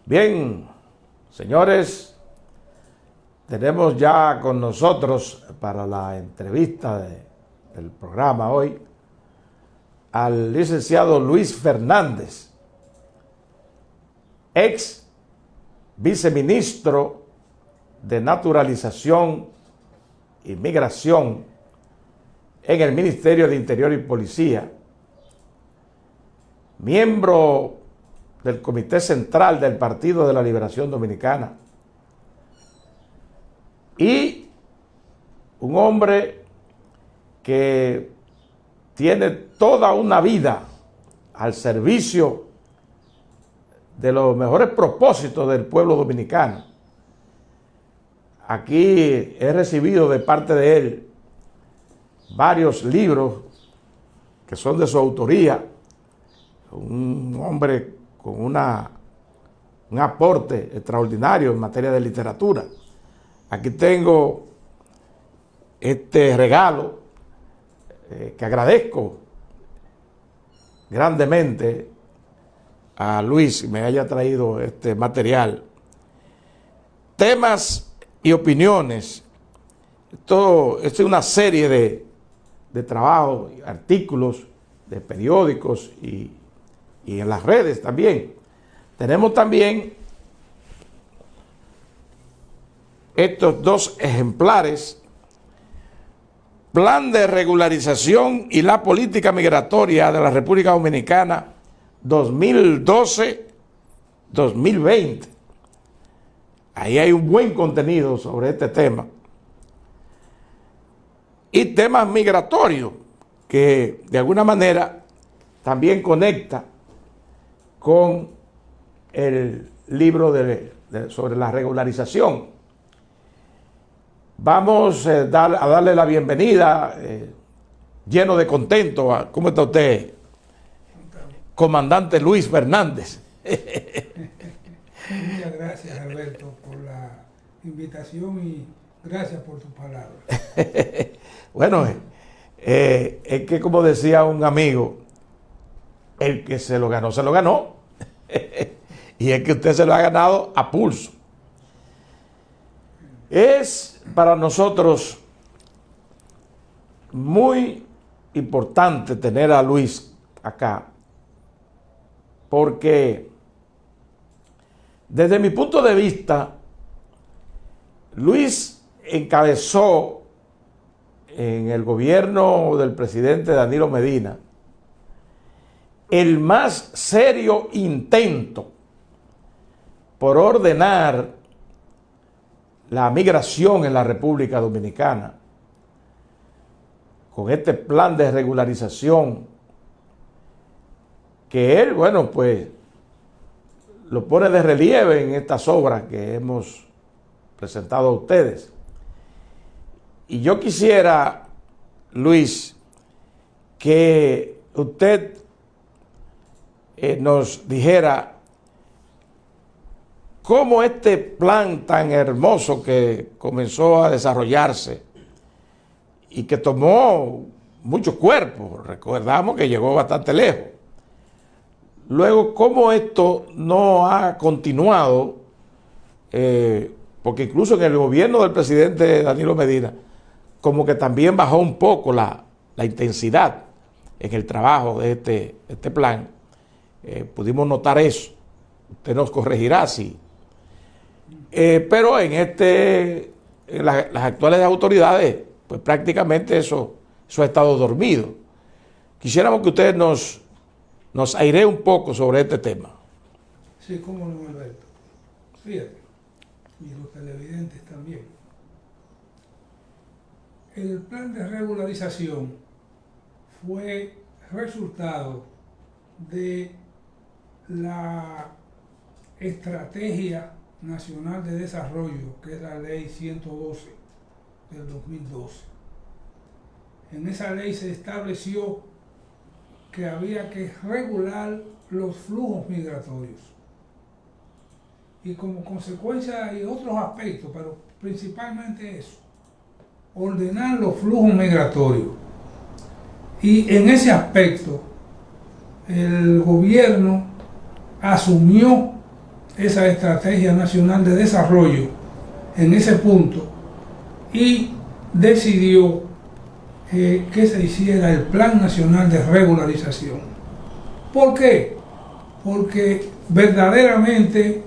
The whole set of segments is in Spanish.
Bien, señores, tenemos ya con nosotros para la entrevista del programa hoy al licenciado Luis Fernández, ex viceministro de Naturalización y Migración en el Ministerio de Interior y Policía, miembro del Comité Central del Partido de la Liberación Dominicana y un hombre que tiene toda una vida al servicio de los mejores propósitos del pueblo dominicano. Aquí he recibido de parte de él varios libros que son de su autoría, un hombre con un aporte extraordinario en materia de literatura. Aquí tengo este regalo que agradezco grandemente a Luis me haya traído este material. Temas y opiniones. Esto es una serie de trabajos, artículos de periódicos y en las redes también. Tenemos también estos dos ejemplares: Plan de Regularización y la Política Migratoria de la República Dominicana 2012-2020. Ahí hay un buen contenido sobre este tema. Y temas migratorios, que de alguna manera también conecta con el libro sobre la regularización. Vamos a darle la bienvenida, lleno de contento. ¿Cómo está usted, comandante Luis Fernández? Muchas gracias, Alberto, por la invitación y gracias por tus palabras. Bueno, es que como decía un amigo, el que se lo ganó, se lo ganó. Y es que usted se lo ha ganado a pulso. Es para nosotros muy importante tener a Luis acá, porque desde mi punto de vista, Luis encabezó en el gobierno del presidente Danilo Medina el más serio intento por ordenar la migración en la República Dominicana, con este plan de regularización que él, bueno, pues lo pone de relieve en estas obras que hemos presentado a ustedes. Y yo quisiera, Luis, que usted nos dijera cómo este plan tan hermoso que comenzó a desarrollarse y que tomó mucho cuerpo, recordamos que llegó bastante lejos. Luego, cómo esto no ha continuado, porque incluso en el gobierno del presidente Danilo Medina, como que también bajó un poco la intensidad en el trabajo de este plan. Pudimos notar eso. Usted nos corregirá si. Pero en las actuales autoridades, pues prácticamente eso ha estado dormido. Quisiéramos que usted nos airee un poco sobre este tema. Sí, cómo no, Alberto. Fíjate, y los televidentes también. El plan de regularización fue resultado de la Estrategia Nacional de Desarrollo, que es la Ley 112 del 2012. En esa ley se estableció que había que regular los flujos migratorios. Y como consecuencia hay otros aspectos, pero principalmente eso, ordenar los flujos migratorios. Y en ese aspecto, el gobierno asumió esa estrategia nacional de desarrollo en ese punto y decidió que se hiciera el Plan Nacional de Regularización. ¿Por qué? Porque verdaderamente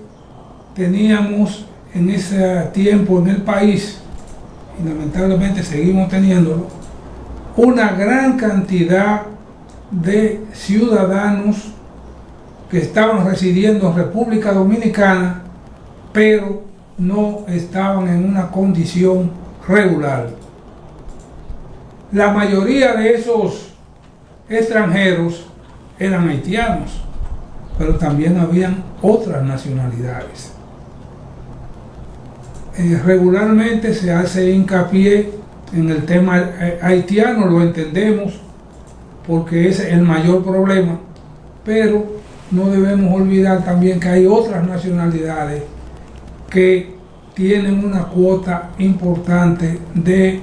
teníamos en ese tiempo en el país, y lamentablemente seguimos teniéndolo, una gran cantidad de ciudadanos que estaban residiendo en República Dominicana, pero no estaban en una condición regular. La mayoría de esos extranjeros eran haitianos, pero también habían otras nacionalidades. Regularmente se hace hincapié en el tema haitiano, lo entendemos, porque ese es el mayor problema, pero no debemos olvidar también que hay otras nacionalidades que tienen una cuota importante de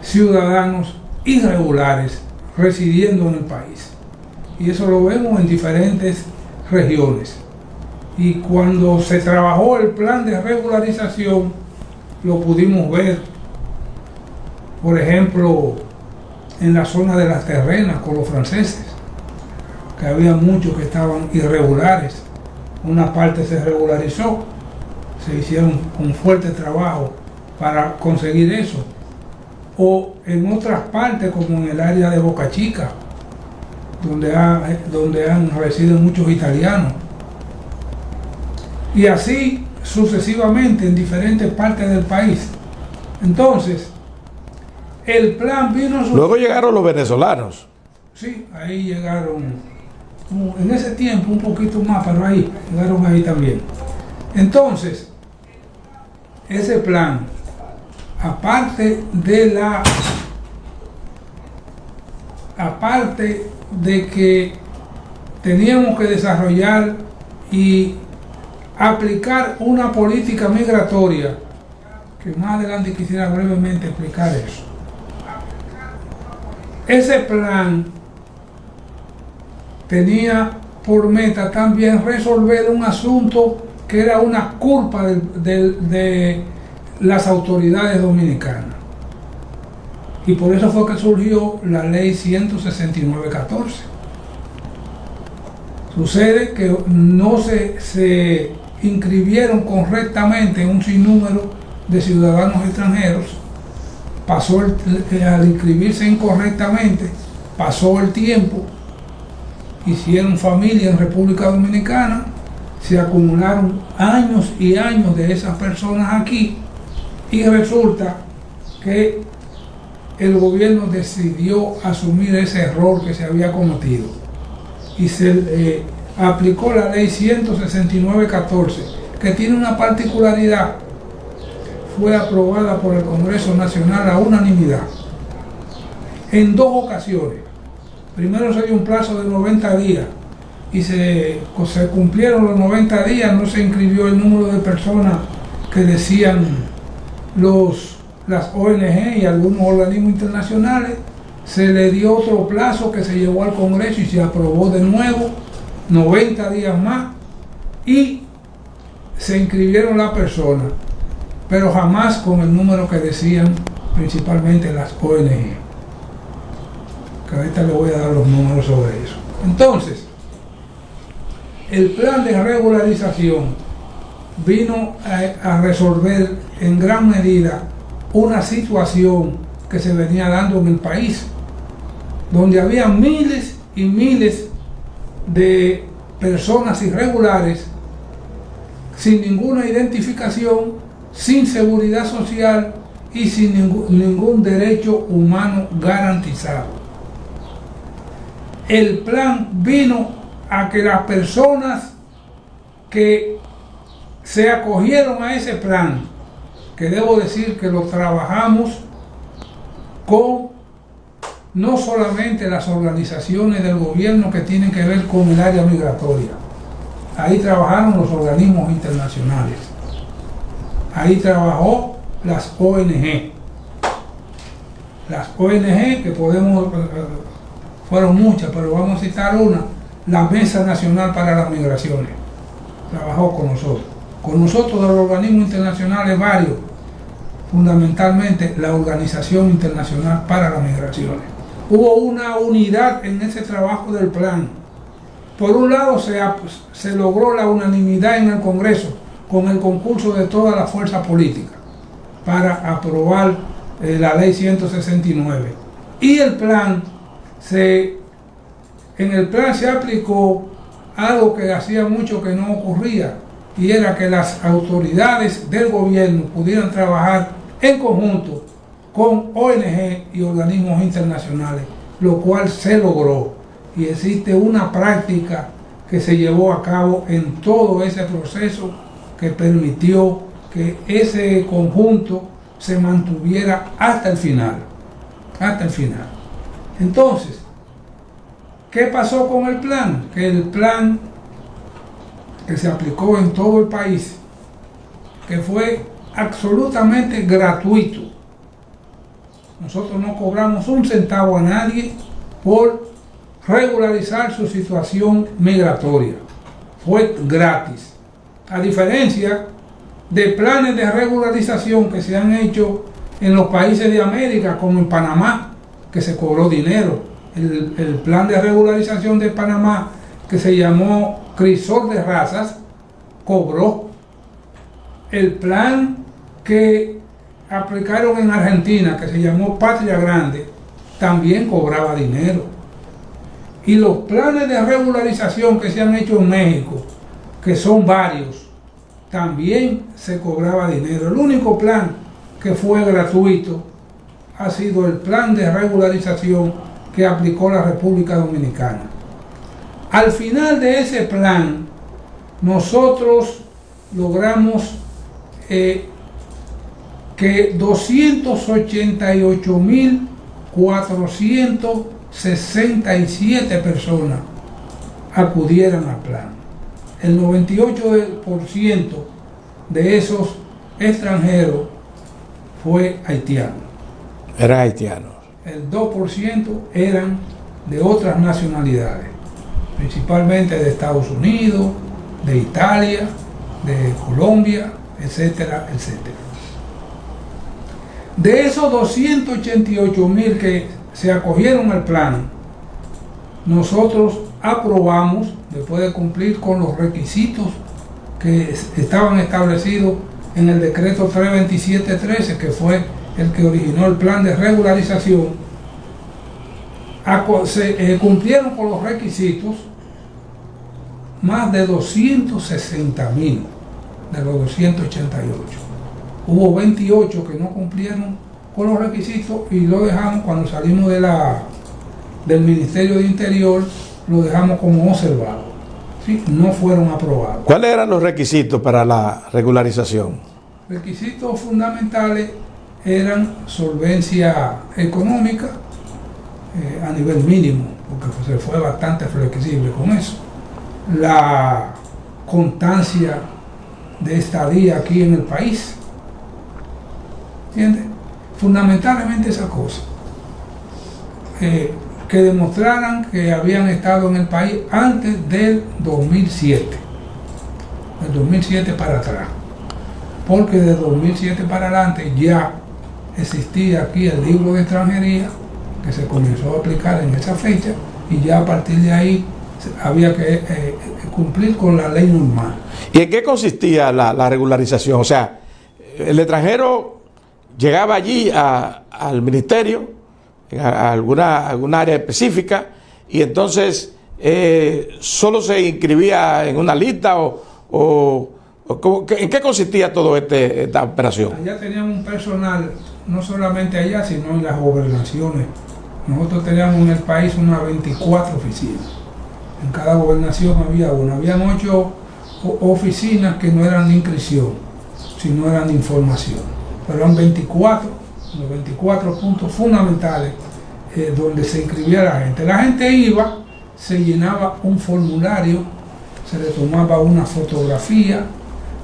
ciudadanos irregulares residiendo en el país. Y eso lo vemos en diferentes regiones. Y cuando se trabajó el plan de regularización, lo pudimos ver, por ejemplo, en la zona de las terrenas con los franceses, que había muchos que estaban irregulares. Una parte se regularizó, se hicieron un fuerte trabajo para conseguir eso. O en otras partes, como en el área de Boca Chica, donde han residido muchos italianos. Y así sucesivamente en diferentes partes del país. Entonces, el plan vino... Luego llegaron los venezolanos. Sí, ahí llegaron, en ese tiempo un poquito más, pero ahí, llegaron ahí también. Entonces, ese plan, aparte de que teníamos que desarrollar y aplicar una política migratoria, que más adelante quisiera brevemente explicar eso. Ese plan tenía por meta también resolver un asunto que era una culpa de las autoridades dominicanas. Y por eso fue que surgió la ley 169/14. Sucede que no se inscribieron correctamente un sinnúmero de ciudadanos extranjeros. Al inscribirse incorrectamente, pasó el tiempo, hicieron familia en República Dominicana, se acumularon años y años de esas personas aquí, y resulta que el gobierno decidió asumir ese error que se había cometido y se aplicó la ley 169/14, que tiene una particularidad. Fue aprobada por el Congreso Nacional a unanimidad en dos ocasiones. Primero se dio un plazo de 90 días y se cumplieron los 90 días, no se inscribió el número de personas que decían las ONG y algunos organismos internacionales. Se le dio otro plazo que se llevó al Congreso y se aprobó de nuevo, 90 días más, y se inscribieron las personas, pero jamás con el número que decían principalmente las ONG. Que ahorita le voy a dar los números sobre eso. Entonces, el plan de regularización vino a resolver en gran medida una situación que se venía dando en el país, donde había miles y miles de personas irregulares sin ninguna identificación, sin seguridad social y sin ningún derecho humano garantizado. El plan vino a que las personas que se acogieron a ese plan, que debo decir que lo trabajamos con no solamente las organizaciones del gobierno que tienen que ver con el área migratoria, ahí trabajaron los organismos internacionales, ahí trabajó las ONG. Las ONG que fueron muchas, pero vamos a citar una, la Mesa Nacional para las Migraciones. trabajó con nosotros de los organismos internacionales varios, fundamentalmente la Organización Internacional para las Migraciones. Hubo una unidad en ese trabajo del plan. Por un lado se logró la unanimidad en el Congreso con el concurso de todas las fuerzas políticas para aprobar la ley 169. Y el plan en el plan se aplicó algo que hacía mucho que no ocurría, y era que las autoridades del gobierno pudieran trabajar en conjunto con ONG y organismos internacionales, lo cual se logró, y existe una práctica que se llevó a cabo en todo ese proceso que permitió que ese conjunto se mantuviera hasta el final. Entonces, ¿qué pasó con el plan? Que el plan que se aplicó en todo el país, que fue absolutamente gratuito. Nosotros no cobramos un centavo a nadie por regularizar su situación migratoria. Fue gratis. A diferencia de planes de regularización que se han hecho en los países de América, como en Panamá, que se cobró dinero. El plan de regularización de Panamá, que se llamó Crisol de Razas, cobró. El plan que aplicaron en Argentina, que se llamó Patria Grande, también cobraba dinero. Y los planes de regularización que se han hecho en México, que son varios, también se cobraba dinero. El único plan que fue gratuito ha sido el plan de regularización que aplicó la República Dominicana. Al final de ese plan, nosotros logramos que 288.467 personas acudieran al plan. El 98% de esos extranjeros fue haitiano. Eran haitianos. El 2% eran de otras nacionalidades, principalmente de Estados Unidos, de Italia, de Colombia, etcétera, etcétera. De esos 288.000 que se acogieron al plan, nosotros aprobamos, después de cumplir con los requisitos que estaban establecidos en el decreto 327-13, que fue el que originó el plan de regularización, cumplieron con los requisitos más de 260.000 de los 288. Hubo 28 que no cumplieron con los requisitos y lo dejamos, cuando salimos del Ministerio de Interior, lo dejamos como observado. ¿Sí? No fueron aprobados. ¿Cuáles eran los requisitos para la regularización? Requisitos fundamentales eran solvencia económica a nivel mínimo, porque se fue bastante flexible con eso. La constancia de estadía aquí en el país. ¿Entiendes? Fundamentalmente esa cosa. Que demostraran que habían estado en el país antes del 2007. Del 2007 para atrás. Porque de 2007 para adelante ya existía aquí el libro de extranjería, que se comenzó a aplicar en esa fecha, y ya a partir de ahí había que cumplir con la ley normal. ¿Y en qué consistía la regularización? O sea, el extranjero llegaba allí al ministerio, a alguna área específica, y entonces solo se inscribía en una lista ¿en qué consistía todo esta operación? Allá teníamos un personal, no solamente allá, sino en las gobernaciones. Nosotros teníamos en el país unas 24 oficinas. En cada gobernación había una. Habían 8 oficinas que no eran de inscripción, sino eran de información. Pero eran 24, los 24 puntos fundamentales donde se inscribía la gente. La gente iba, se llenaba un formulario, se le tomaba una fotografía.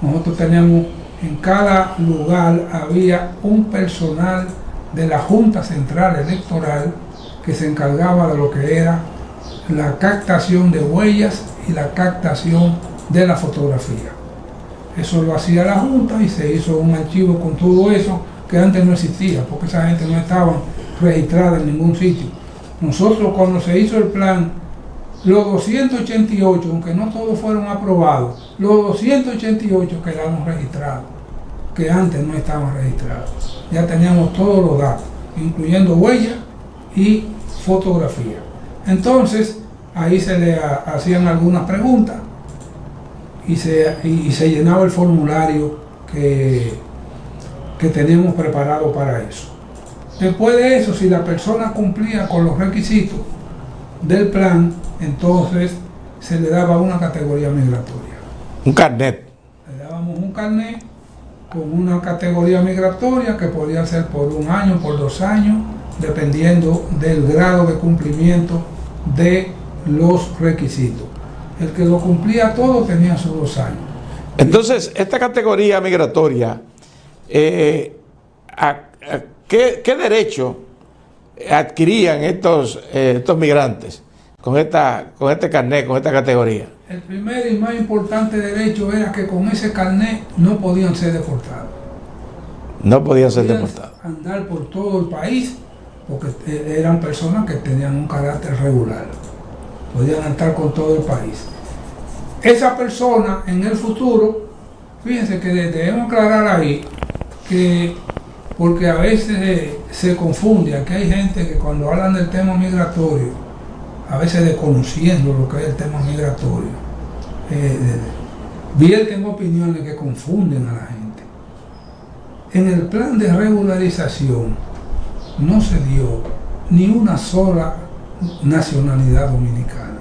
Nosotros teníamos, en cada lugar había un personal de la Junta Central Electoral que se encargaba de lo que era la captación de huellas y la captación de la fotografía. Eso lo hacía la Junta y se hizo un archivo con todo eso que antes no existía, porque esa gente no estaba registrada en ningún sitio. Nosotros, cuando se hizo el plan, los 288, aunque no todos fueron aprobados, los 288 quedaron registrados, que antes no estaban registrados. Ya teníamos todos los datos, incluyendo huellas y fotografía. Entonces, ahí se le hacían algunas preguntas y se llenaba el formulario que teníamos preparado para eso. Después de eso, si la persona cumplía con los requisitos del plan, entonces se le daba una categoría migratoria. Un carnet. Le dábamos un carnet con una categoría migratoria que podía ser por 1 año, por 2 años, dependiendo del grado de cumplimiento de los requisitos. El que lo cumplía todo tenía sus 2 años. Entonces, esta categoría migratoria, ¿qué derecho adquirían estos migrantes con este carnet, con esta categoría? El primer y más importante derecho era que con ese carnet no podían ser deportados. No podían ser deportados. Andar por todo el país, porque eran personas que tenían un carácter regular. Podían andar con todo el país. Esa persona en el futuro, fíjense que debemos aclarar ahí que, porque a veces se confunde, aquí hay gente que cuando hablan del tema migratorio, a veces desconociendo lo que es el tema migratorio, vierten opiniones que confunden a la gente. En el plan de regularización no se dio ni una sola nacionalidad dominicana,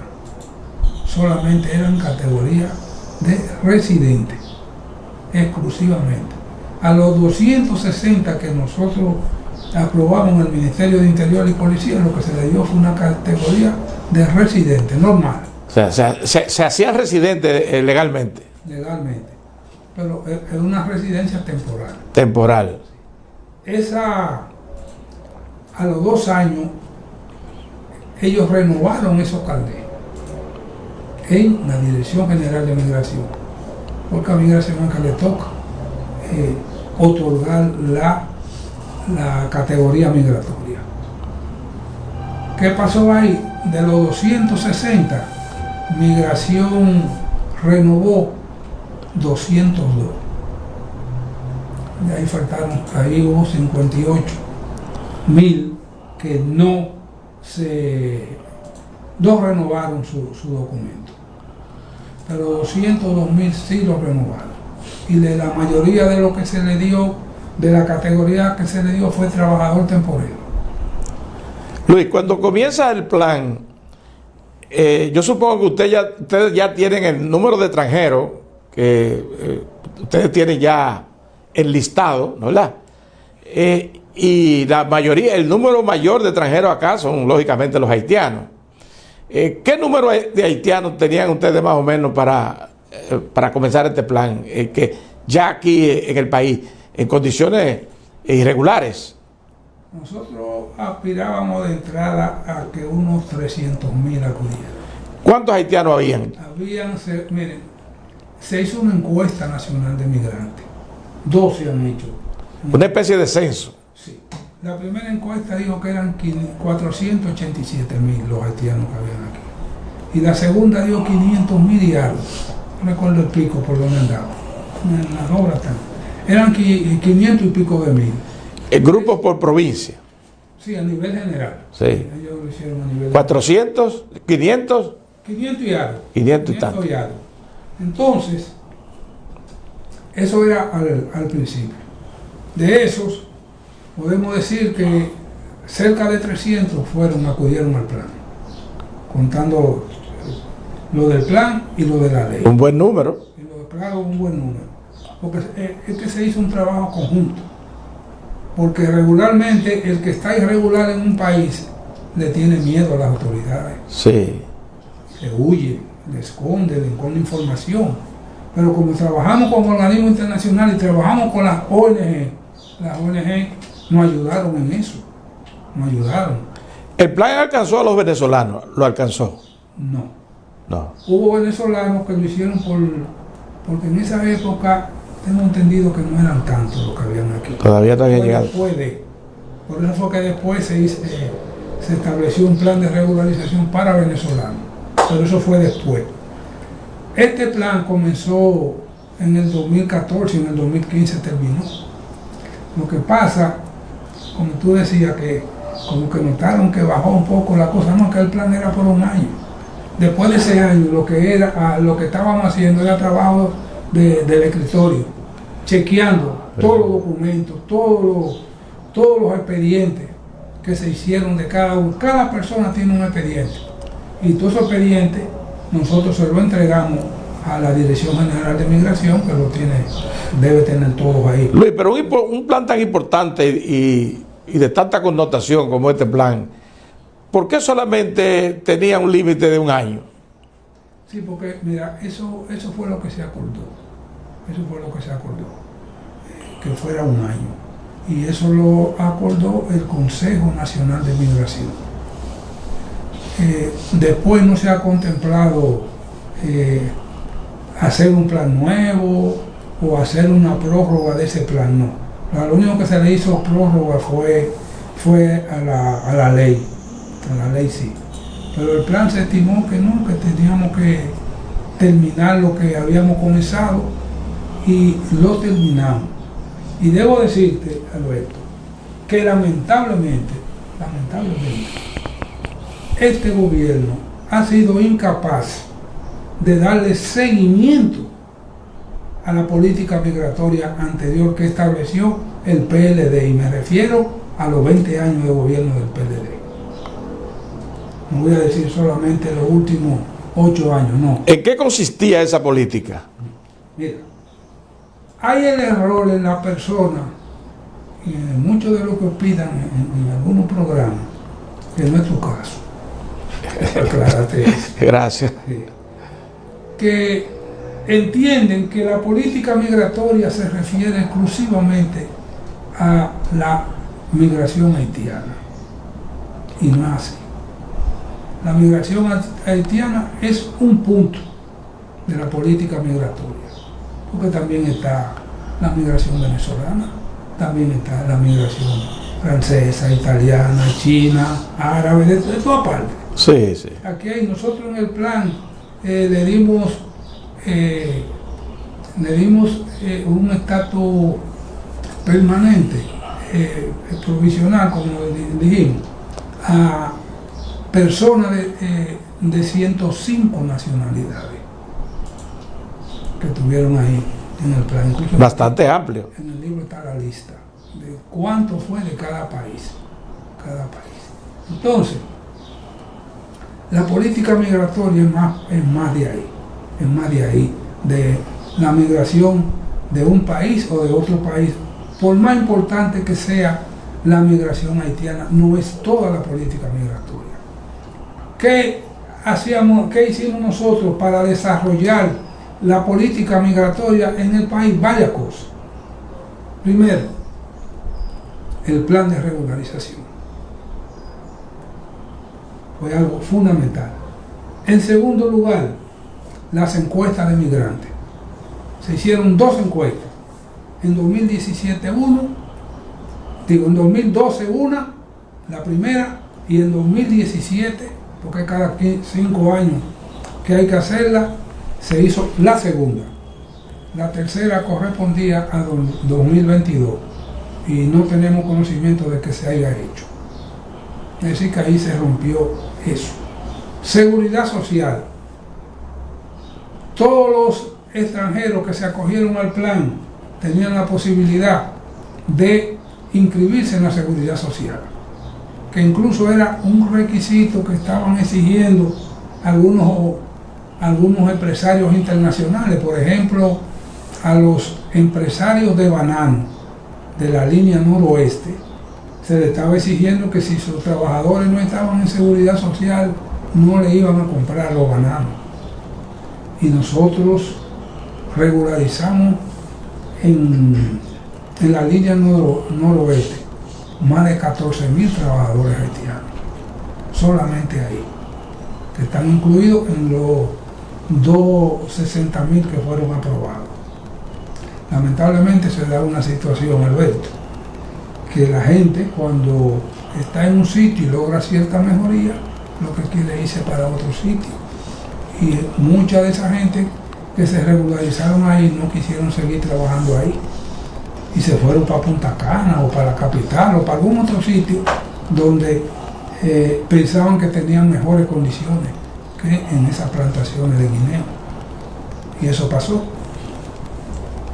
solamente eran categorías de residentes, exclusivamente. A los 260 que nosotros aprobamos en el Ministerio de Interior y Policía, lo que se le dio fue una categoría de residente normal. O sea, se hacían residentes legalmente. Legalmente, pero es una residencia temporal. Temporal. Esa, a los 2 años, ellos renovaron esos carnets en la Dirección General de Migración, porque a Migración es que le toca otorgar la categoría migratoria. ¿Qué pasó ahí? De los 260, Migración renovó 202. Y ahí faltaron, ahí hubo 58.000 que no renovaron su documento. Pero 202.000 sí lo renovaron. Y de la mayoría de lo que se le dio, de la categoría que se le dio, fue trabajador temporero. Luis, cuando comienza el plan, yo supongo que ustedes ya tienen el número de extranjeros que ustedes tienen ya enlistado, ¿no? ¿Verdad? Y la mayoría, el número mayor de extranjeros acá son lógicamente los haitianos. ¿Qué número de haitianos tenían ustedes más o menos para comenzar este plan? Que ya aquí en el país, en condiciones irregulares. Nosotros aspirábamos de entrada a que unos 300.000 acudieran. ¿Cuántos haitianos habían? Miren, se hizo una encuesta nacional de migrantes. 2 se han hecho. Una especie de censo. Sí. La primera encuesta dijo que eran 487.000 los haitianos que habían aquí. Y la segunda dio 500.000 y algo. No recuerdo el pico por donde andaba. En las obras están. Eran 500 y pico de mil. El grupo por provincia. Sí, a nivel general. Sí. Ellos lo hicieron a nivel 400, 500. 500 y algo. 500 y tanto. Entonces, eso era al principio. De esos, podemos decir que cerca de 300 acudieron al plan, contando lo del plan y lo de la ley. Un buen número. Y lo del plan, un buen número. Porque es que se hizo un trabajo conjunto. Porque regularmente el que está irregular en un país le tiene miedo a las autoridades. Sí. Le huye, le esconde información. Pero como trabajamos con organismos internacionales y trabajamos con las ONG nos ayudaron en eso. Nos ayudaron. ¿El plan alcanzó a los venezolanos? ¿Lo alcanzó? No. No. Hubo venezolanos que lo hicieron porque en esa época tengo entendido que no eran tantos los que habían aquí. Todavía no había llegado. Por eso fue que después se estableció un plan de regularización para venezolanos, pero eso fue después. Este plan comenzó en el 2014 y en el 2015 terminó. Lo que pasa, como tú decías, que como que notaron que bajó un poco la cosa, no, que el plan era por un año. Después de ese año, lo que estábamos haciendo era trabajo del escritorio, chequeando todos los documentos, todos los expedientes que se hicieron de cada uno. Cada persona tiene un expediente y todos esos expedientes nosotros se lo entregamos a la Dirección General de Migración, que debe tener todos ahí. Luis, pero un plan tan importante y de tanta connotación como este plan, ¿por qué solamente tenía un límite de un año? Sí, porque mira, eso fue lo que se acordó. Eso fue lo que se acordó, que fuera un año. Y eso lo acordó el Consejo Nacional de Migración. Después no se ha contemplado hacer un plan nuevo o hacer una prórroga de ese plan, no. Lo único que se le hizo prórroga fue a la ley sí. Pero el plan se estimó que no, que teníamos que terminar lo que habíamos comenzado y lo terminamos. Y debo decirte, Alberto, que lamentablemente, este gobierno ha sido incapaz de darle seguimiento a la política migratoria anterior que estableció el PLD, y me refiero a los 20 años de gobierno del PLD. No voy a decir solamente los últimos 8 años, no. ¿En qué consistía esa política? Mira, hay el error en la persona, y en mucho de lo que opinan en algunos programas, que no es tu caso. Aclárate eso. Gracias. Sí. Que entienden que la política migratoria se refiere exclusivamente a la migración haitiana. Y no es así. La migración haitiana es un punto de la política migratoria, porque también está la migración venezolana, también está la migración francesa, italiana, china, árabe, de toda parte. Sí, sí. Aquí nosotros en el plan le dimos un estatus permanente, provisional, como dijimos, a personas de 105 nacionalidades que estuvieron ahí en el plan. Incluso bastante amplio. En el libro está la lista de cuánto fue de cada país. Entonces, la política migratoria es más de ahí, de la migración de un país o de otro país. Por más importante que sea la migración haitiana, no es toda la política migratoria. ¿Qué hicimos nosotros para desarrollar la política migratoria en el país? Varias cosas. Primero, el plan de regularización. Fue algo fundamental. En segundo lugar, las encuestas de migrantes. Se hicieron 2 encuestas. En 2017 en 2012 una, la primera, y en 2017, porque cada 5 años que hay que hacerla, se hizo la segunda. La tercera correspondía a 2022 y no tenemos conocimiento de que se haya hecho. Es decir, que ahí se rompió eso. Seguridad social. Todos los extranjeros que se acogieron al plan tenían la posibilidad de inscribirse en la seguridad social, que incluso era un requisito que estaban exigiendo algunos empresarios internacionales. Por ejemplo, a los empresarios de banano de la línea noroeste se le estaba exigiendo que si sus trabajadores no estaban en seguridad social, no le iban a comprar los bananos. Y nosotros regularizamos en la línea noroeste más de 14.000 trabajadores haitianos, solamente ahí, que están incluidos en los 260.000 que fueron aprobados. Lamentablemente se da una situación, Alberto, que la gente cuando está en un sitio y logra cierta mejoría, lo que quiere irse para otro sitio. Y mucha de esa gente que se regularizaron ahí no quisieron seguir trabajando ahí. Y se fueron para Punta Cana o para la capital o para algún otro sitio donde pensaban que tenían mejores condiciones que en esas plantaciones de guineo. Y eso pasó.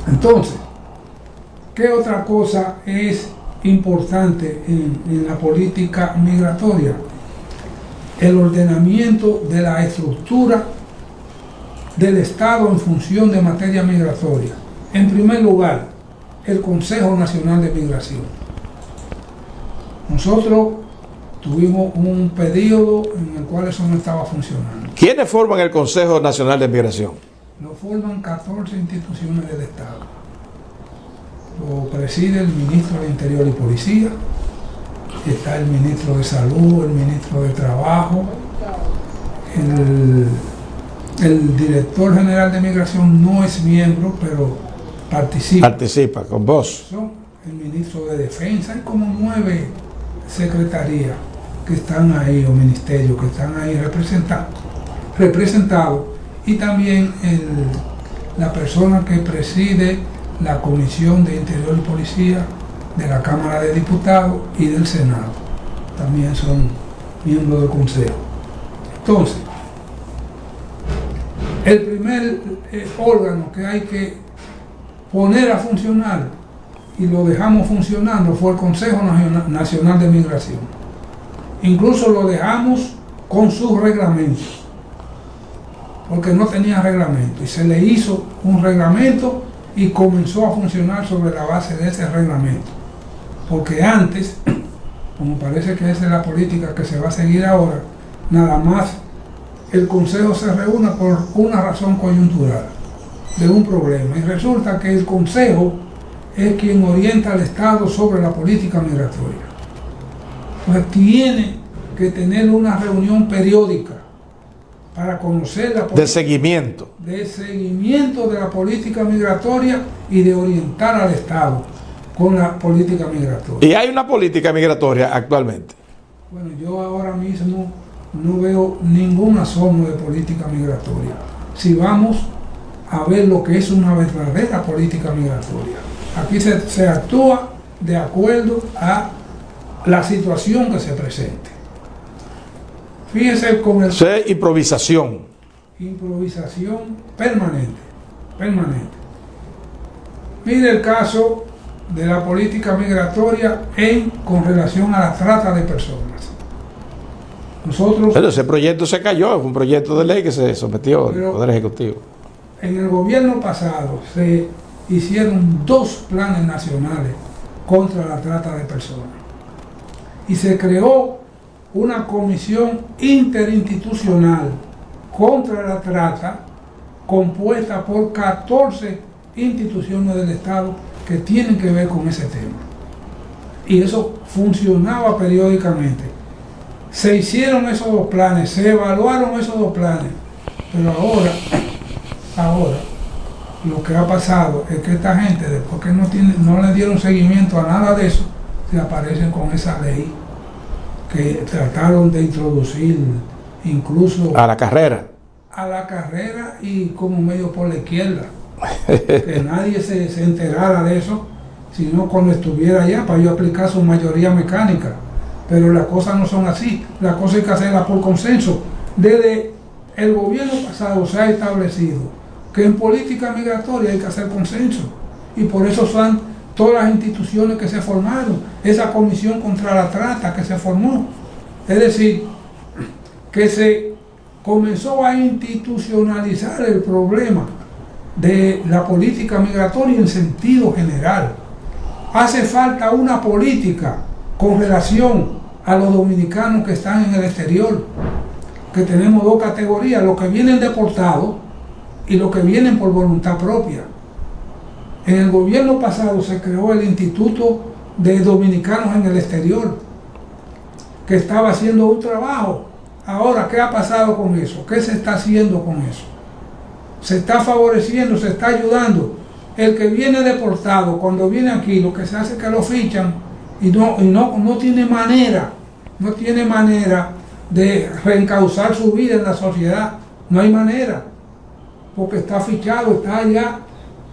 Entonces, ¿qué otra cosa es importante en la política migratoria? El ordenamiento de la estructura del Estado en función de materia migratoria. En primer lugar, el Consejo Nacional de Migración. Nosotros tuvimos un periodo en el cual eso no estaba funcionando. ¿Quiénes forman el Consejo Nacional de Migración? Lo forman 14 instituciones del Estado. Lo preside el ministro de Interior y Policía, está el ministro de Salud, el ministro de Trabajo, el director general de Migración no es miembro, pero participa. Participa con vos. El ministro de Defensa, hay como 9 secretarías que están ahí, o ministerios que están ahí representados, y también la persona que preside la Comisión de Interior y Policía de la Cámara de Diputados y del Senado, también son miembros del Consejo. Entonces, el primer órgano que hay que poner a funcionar, y lo dejamos funcionando, fue el Consejo Nacional de Migración. Incluso lo dejamos con sus reglamentos, porque no tenía reglamento, y se le hizo un reglamento y comenzó a funcionar sobre la base de ese reglamento. Porque antes, como parece que esa es la política que se va a seguir ahora, nada más el Consejo se reúne por una razón coyuntural de un problema, y resulta que el Consejo es quien orienta al Estado sobre la política migratoria. Pues tiene que tener una reunión periódica para conocer la de seguimiento de la política migratoria y de orientar al Estado con la política migratoria. ¿Y hay una política migratoria actualmente? Bueno, yo ahora mismo no veo ningún asomo de política migratoria. Si vamos a ver lo que es una verdadera política migratoria, aquí se actúa de acuerdo a la situación que se presente. Fíjense con el... improvisación permanente. Mire el caso de la política migratoria con relación a la trata de personas. Pero ese proyecto se cayó, fue un proyecto de ley que se sometió al Poder Ejecutivo. En el gobierno pasado se hicieron 2 planes nacionales contra la trata de personas. Y se creó una comisión interinstitucional contra la trata compuesta por 14 instituciones del Estado que tienen que ver con ese tema. Y eso funcionaba periódicamente. Se hicieron esos 2 planes, se evaluaron esos 2 planes, pero ahora lo que ha pasado es que esta gente, después que no le dieron seguimiento a nada de eso, se aparecen con esa ley que trataron de introducir incluso a la carrera y como medio por la izquierda, que nadie se enterara de eso, sino cuando estuviera allá para yo aplicar su mayoría mecánica. Pero las cosas no son así, las cosas hay que hacerlas por consenso. Desde el gobierno pasado se ha establecido que en política migratoria hay que hacer consenso, y por eso son todas las instituciones que se formaron, esa comisión contra la trata que se formó. Es decir, que se comenzó a institucionalizar el problema de la política migratoria en sentido general. Hace falta una política con relación a los dominicanos que están en el exterior, que tenemos 2 categorías, los que vienen deportados y los que vienen por voluntad propia. En el gobierno pasado se creó el Instituto de Dominicanos en el Exterior, que estaba haciendo un trabajo. Ahora, ¿qué ha pasado con eso? ¿Qué se está haciendo con eso? se está favoreciendo, se está ayudando. El que viene deportado, cuando viene aquí, lo que se hace es que lo fichan y no tiene manera, de reencauzar su vida en la sociedad. No hay manera, porque está fichado, está allá.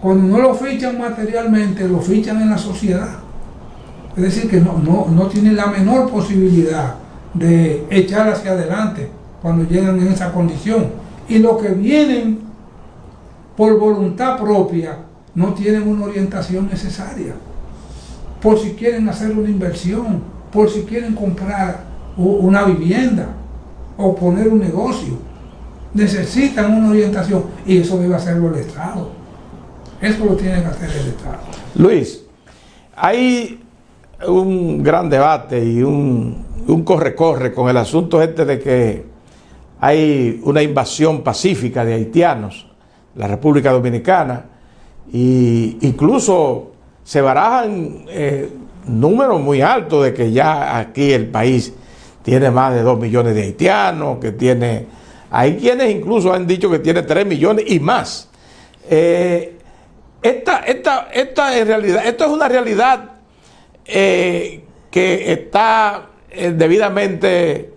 Cuando no lo fichan materialmente, lo fichan en la sociedad. Es decir, que no tienen la menor posibilidad de echar hacia adelante cuando llegan en esa condición. Y los que vienen por voluntad propia no tienen una orientación necesaria. Por si quieren hacer una inversión, por si quieren comprar una vivienda o poner un negocio, necesitan una orientación, y eso debe hacerlo el Estado. Eso lo tiene que hacer el Estado. Luis, hay un gran debate y un corre-corre con el asunto de que hay una invasión pacífica de haitianos en la República Dominicana, y incluso se barajan números muy altos de que ya aquí el país tiene más de 2 millones de haitianos, hay quienes incluso han dicho que tiene 3 millones y más. Esta es una realidad que está debidamente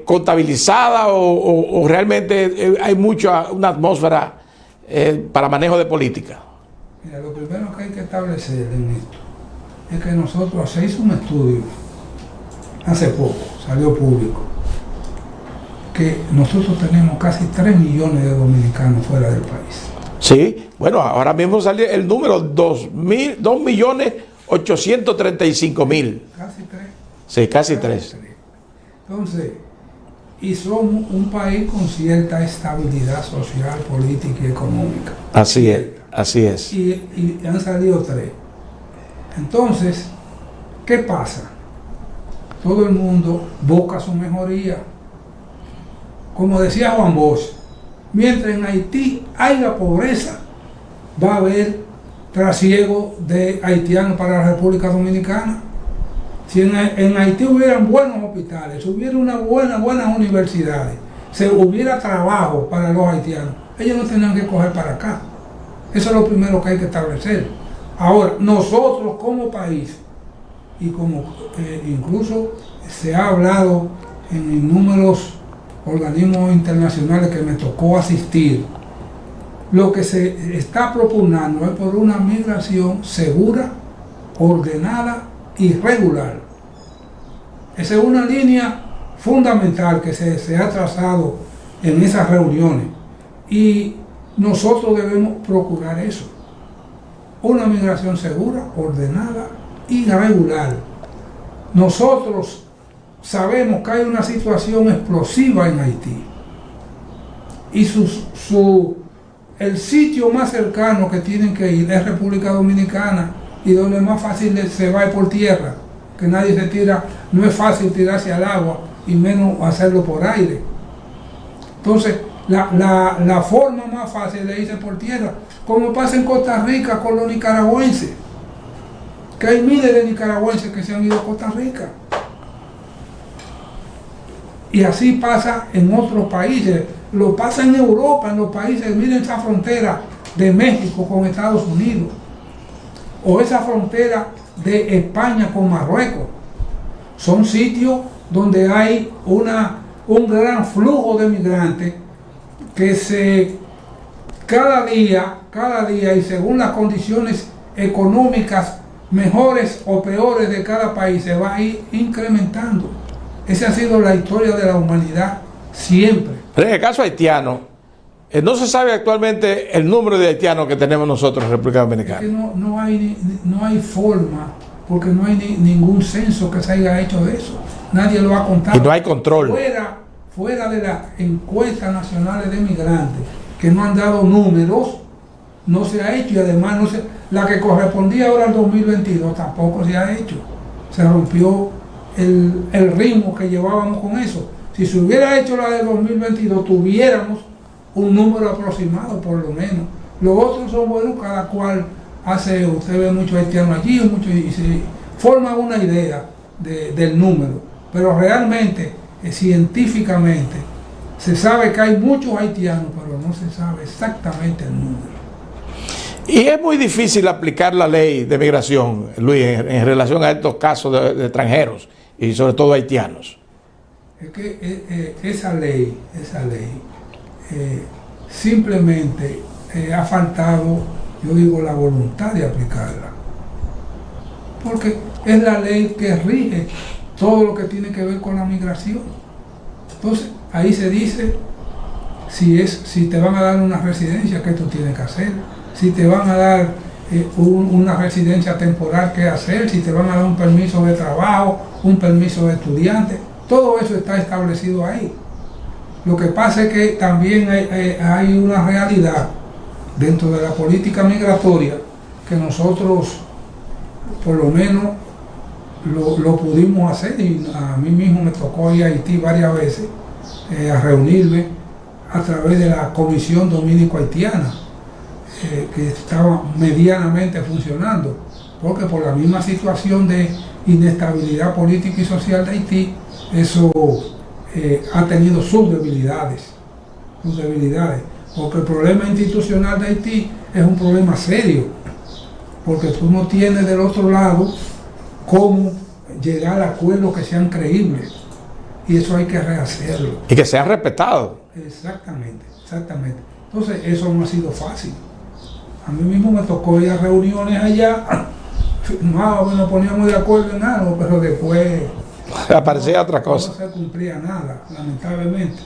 contabilizada, o realmente hay una atmósfera para manejo de política. Mira, lo primero que hay que establecer en esto es que nosotros, se hizo un estudio hace poco, salió público, que nosotros tenemos casi 3 millones de dominicanos fuera del país. Sí, bueno, ahora mismo salió el número 2.835.000. Casi 3. Sí, casi 3. Entonces, y somos un país con cierta estabilidad social, política y económica. Así es, así es. Y han salido 3. Entonces, ¿qué pasa? Todo el mundo busca su mejoría. Como decía Juan Bosch, mientras en Haití haya pobreza, va a haber trasiego de haitianos para la República Dominicana. Si en Haití hubieran buenos hospitales, hubiera buenas universidades, se hubiera trabajo para los haitianos, ellos no tendrían que coger para acá. Eso es lo primero que hay que establecer. Ahora, nosotros como país, y como incluso se ha hablado en innúmeros organismos internacionales que me tocó asistir, lo que se está propugnando es por una migración segura, ordenada y regular. Esa es una línea fundamental que se ha trazado en esas reuniones, y nosotros debemos procurar eso: una migración segura, ordenada y regular. Nosotros sabemos que hay una situación explosiva en Haití, y el sitio más cercano que tienen que ir es República Dominicana, y donde más fácil se va por tierra, que nadie se tira, no es fácil tirarse al agua, y menos hacerlo por aire. Entonces, la forma más fácil de irse por tierra, como pasa en Costa Rica con los nicaragüenses, que hay miles de nicaragüenses que se han ido a Costa Rica. Y así pasa en otros países, lo pasa en Europa, en los países. Miren esa frontera de México con Estados Unidos, o esa frontera de España con Marruecos. Son sitios donde hay un gran flujo de migrantes que cada día, y según las condiciones económicas mejores o peores de cada país, se va a ir incrementando. Esa ha sido la historia de la humanidad siempre. Pero en el caso haitiano, no se sabe actualmente el número de haitianos que tenemos nosotros en República Dominicana. Es que no hay forma, porque no hay ningún censo que se haya hecho de eso. Nadie lo ha contado. Y no hay control. Fuera de las encuestas nacionales de migrantes, que no han dado números, no se ha hecho. Y además la que correspondía ahora al 2022 tampoco se ha hecho. Se rompió el ritmo que llevábamos con eso. Si se hubiera hecho la de 2022, tuviéramos un número aproximado por lo menos. Los otros son buenos, cada cual usted ve muchos haitianos allí, y se forma una idea del número, pero realmente, científicamente, Se sabe que hay muchos haitianos, pero no se sabe exactamente el número. Y es muy difícil aplicar la ley de migración, Luis, en relación a estos casos de extranjeros y sobre todo haitianos. Es que esa ley simplemente ha faltado, yo digo, la voluntad de aplicarla. Porque es la ley que rige todo lo que tiene que ver con la migración. Entonces, ahí se dice si te van a dar una residencia, ¿qué tú tienes que hacer? Si te van a dar una residencia temporal, ¿qué hacer? Si te van a dar un permiso de trabajo, un permiso de estudiante, todo eso está establecido ahí. Lo que pasa es que también hay una realidad dentro de la política migratoria que nosotros, por lo menos, lo pudimos hacer, y a mí mismo me tocó ir a Haití varias veces a reunirme a través de la Comisión Dominico-Haitiana, que estaba medianamente funcionando, porque por la misma situación de inestabilidad política y social de Haití, eso ha tenido sus debilidades, porque el problema institucional de Haití es un problema serio, porque tú no tienes del otro lado cómo llegar a acuerdos que sean creíbles, y eso hay que rehacerlo. Y que sean respetados. Exactamente. Entonces eso no ha sido fácil. A mí mismo me tocó ir a reuniones allá, nos poníamos de acuerdo en algo, pero después aparecía otra cosa. No se cumplía nada, lamentablemente.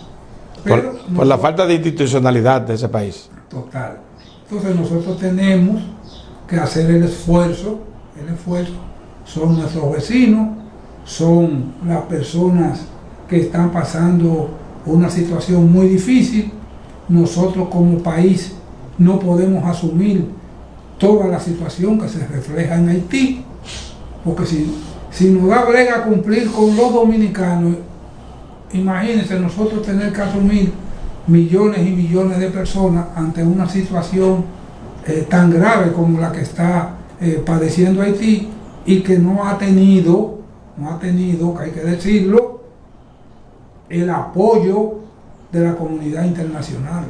Por la falta de institucionalidad de ese país. Total. Entonces nosotros tenemos que hacer el esfuerzo. Son nuestros vecinos, son las personas que están pasando una situación muy difícil. Nosotros como país no podemos asumir toda la situación que se refleja en Haití, porque si nos da brega cumplir con los dominicanos, imagínense nosotros tener que asumir millones y millones de personas ante una situación tan grave como la que está padeciendo Haití, y que no ha tenido, que hay que decirlo, el apoyo de la comunidad internacional,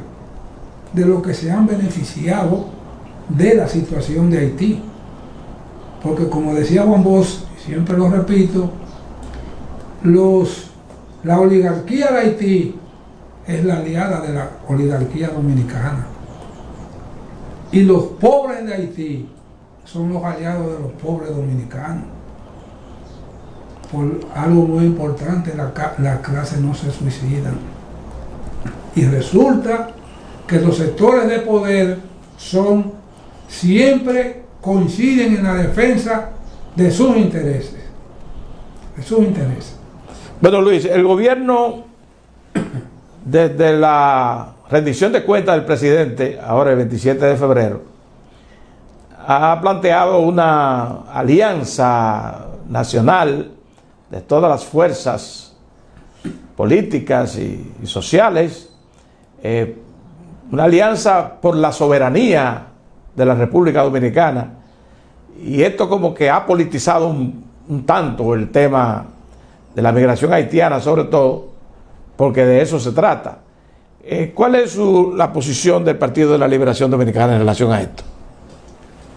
de los que se han beneficiado de la situación de Haití. Porque como decía Juan Bosch, y siempre lo repito, la oligarquía de Haití es la aliada de la oligarquía dominicana. Y los pobres de Haití son los aliados de los pobres dominicanos. Por algo muy importante, las clases no se suicidan. Y resulta que los sectores de poder siempre coinciden en la defensa de sus intereses. Bueno, Luis, el gobierno, desde la rendición de cuentas del presidente, ahora el 27 de febrero, ha planteado una alianza nacional de todas las fuerzas políticas y sociales, una alianza por la soberanía de la República Dominicana, y esto como que ha politizado un tanto el tema de la migración haitiana, sobre todo porque de eso se trata. ¿Cuál es la posición del Partido de la Liberación Dominicana en relación a esto?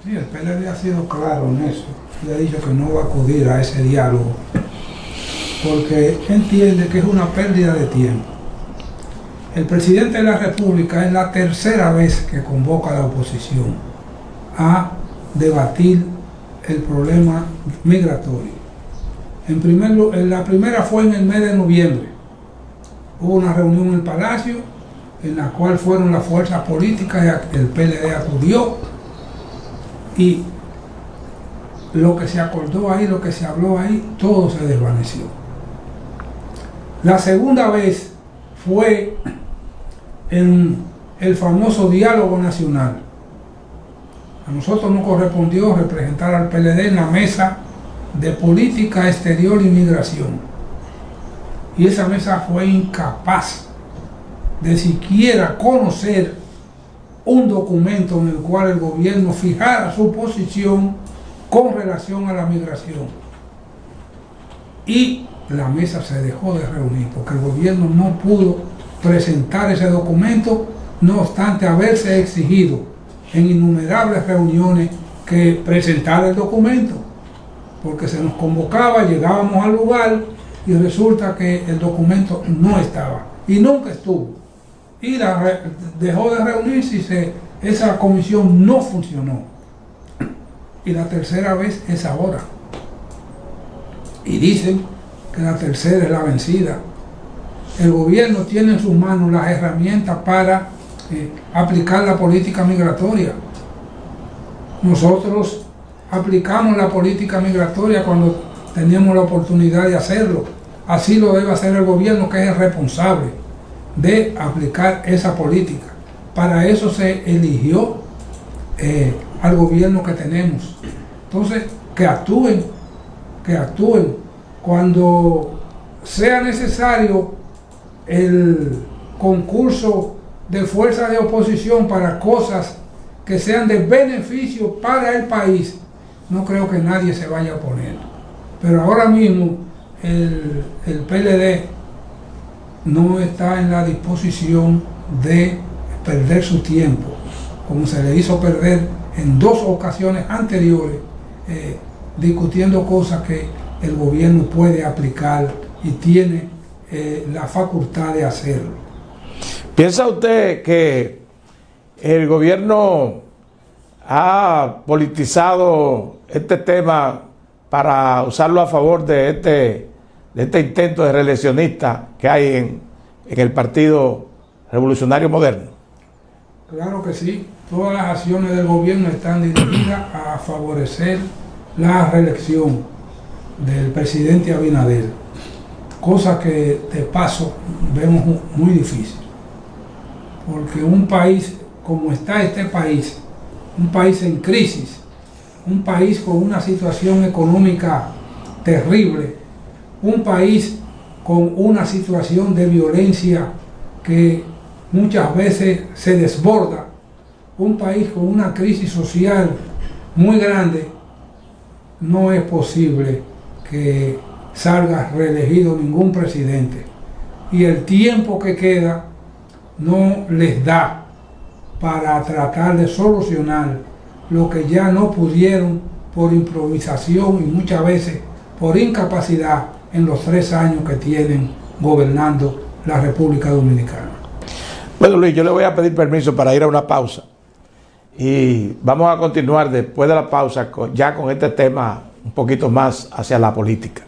Sí, el PLD ha sido claro en eso, le ha dicho que no va a acudir a ese diálogo, porque entiende que es una pérdida de tiempo. El presidente de la República es la tercera vez que convoca a la oposición a debatir el problema migratorio. La primera fue en el mes de noviembre. Hubo una reunión en el Palacio en la cual fueron las fuerzas políticas, el PLD acudió, y lo que se acordó ahí, lo que se habló ahí, todo se desvaneció. La segunda vez fue en el famoso diálogo nacional. A nosotros nos correspondió representar al PLD en la mesa de política exterior y migración. Y esa mesa fue incapaz de siquiera conocer un documento en el cual el gobierno fijara su posición con relación a la migración. Y la mesa se dejó de reunir porque el gobierno no pudo presentar ese documento, no obstante haberse exigido en innumerables reuniones que presentar el documento, porque se nos convocaba, llegábamos al lugar y resulta que el documento no estaba y nunca estuvo, y dejó de reunirse y esa comisión no funcionó, y la tercera vez es ahora, y dicen que la tercera es la vencida. El gobierno tiene en sus manos las herramientas para aplicar la política migratoria. Nosotros aplicamos la política migratoria cuando teníamos la oportunidad de hacerlo. Así lo debe hacer el gobierno, que es el responsable de aplicar esa política. Para eso se eligió al gobierno que tenemos. Entonces, que actúen cuando sea necesario el concurso de fuerzas de oposición para cosas que sean de beneficio para el país. No creo que nadie se vaya a oponer. Pero ahora mismo el PLD no está en la disposición de perder su tiempo, como se le hizo perder en 2 ocasiones anteriores, discutiendo cosas que el gobierno puede aplicar y tiene la facultad de hacerlo. ¿Piensa usted que el gobierno ha politizado este tema para usarlo a favor de este intento de reeleccionista que hay en el Partido Revolucionario Moderno? Claro que sí. Todas las acciones del gobierno están dirigidas a favorecer la reelección del presidente Abinader, cosa que de paso vemos muy difícil, porque un país como está este país, un país en crisis, un país con una situación económica terrible, un país con una situación de violencia que muchas veces se desborda, un país con una crisis social muy grande, no es posible que salga reelegido ningún presidente. Y el tiempo que queda no les da para tratar de solucionar lo que ya no pudieron por improvisación y muchas veces por incapacidad en los 3 años que tienen gobernando la República Dominicana. Bueno, Luis, yo le voy a pedir permiso para ir a una pausa y vamos a continuar después de la pausa ya con este tema un poquito más hacia la política.